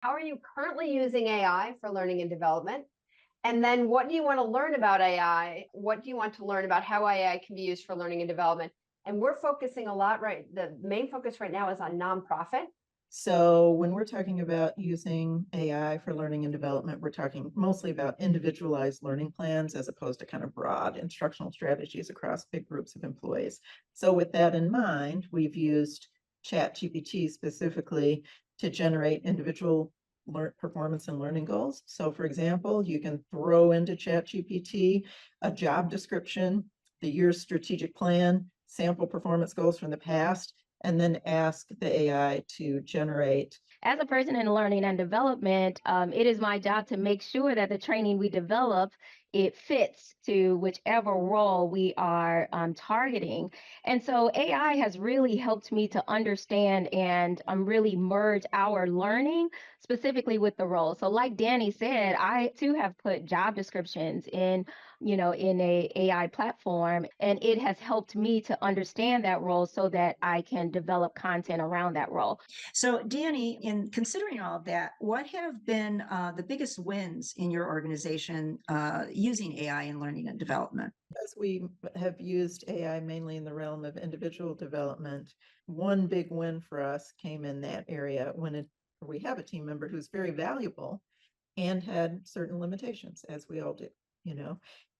How are you currently using AI for learning and development? And then what do you want to learn about AI? What do you want to learn about how AI can be used for learning and development? And we're focusing a lot, right? The main focus right now is on nonprofit. So when we're talking about using AI for learning and development, we're talking mostly about individualized learning plans as opposed to kind of broad instructional strategies across big groups of employees. So with that in mind, we've used ChatGPT specifically to generate individual performance and learning goals. So for example, you can throw into ChatGPT a job description, the year's strategic plan, sample performance goals from the past, and then ask the AI to generate. As a person in learning and development, it is my job to make sure that the training we develop, it fits to whichever role we are targeting. And so AI has really helped me to understand and really merge our learning specifically with the role. So like Dani said, I too have put job descriptions in a AI platform, and it has helped me to understand that role so that I can develop content around that role. So, Dani, in considering all of that, what have been the biggest wins in your organization using AI in learning and development? As we have used AI mainly in the realm of individual development, one big win for us came in that area when we have a team member who's very valuable and had certain limitations, as we all do, you know.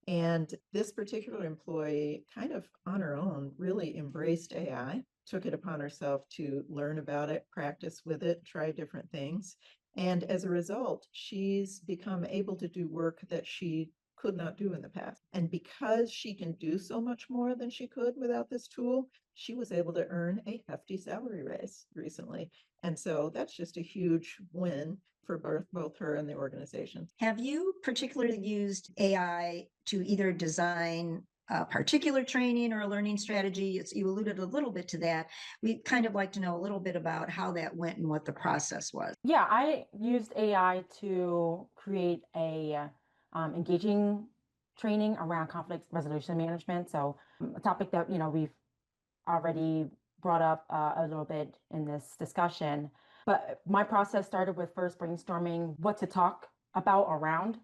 And this particular employee, kind of on her own, really embraced AI, took it upon herself to learn about it, practice with it, try different things. And as a result, she's become able to do work that she could not do in the past. And because she can do so much more than she could without this tool, she was able to earn a hefty salary raise recently. And so that's just a huge win for both her and the organization. Have you particularly used AI to either design a particular training or a learning strategy? You alluded a little bit to that. We'd kind of like to know a little bit about how that went and what the process was. Yeah, I used AI to create a engaging training around conflict resolution management. So a topic that we've already brought up a little bit in this discussion. But my process started with first brainstorming what to talk about around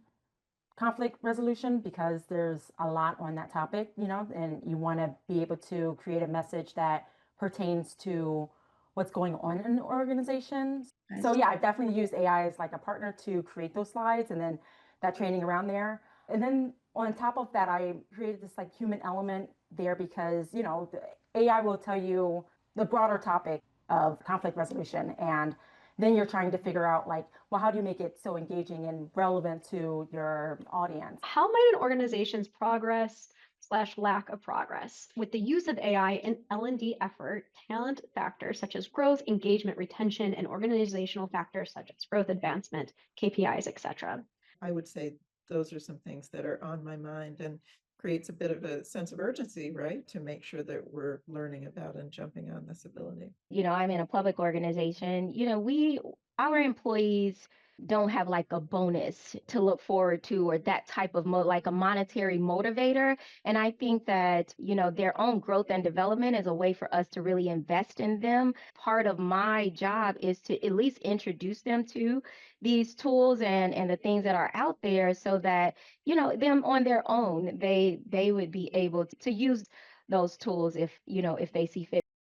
conflict resolution, because there's a lot on that topic, and you want to be able to create a message that pertains to what's going on in organizations. So yeah, I definitely use AI as like a partner to create those slides and then that training around there. And then on top of that, I created this like human element there because, the AI will tell you the broader topic of conflict resolution, and then you're trying to figure out like, well, how do you make it so engaging and relevant to your audience? How might an organization's progress / lack of progress with the use of AI in L&D effort, talent factors such as growth, engagement, retention, and organizational factors such as growth advancement, KPIs, etc.? I would say those are some things that are on my mind and creates a bit of a sense of urgency, right? To make sure that we're learning about and jumping on this ability. I'm in a public organization. Our employees don't have like a bonus to look forward to or that type of like a monetary motivator. And I think that, their own growth and development is a way for us to really invest in them. Part of my job is to at least introduce them to these tools and the things that are out there so that, them on their own, they would be able to use those tools if they see fit.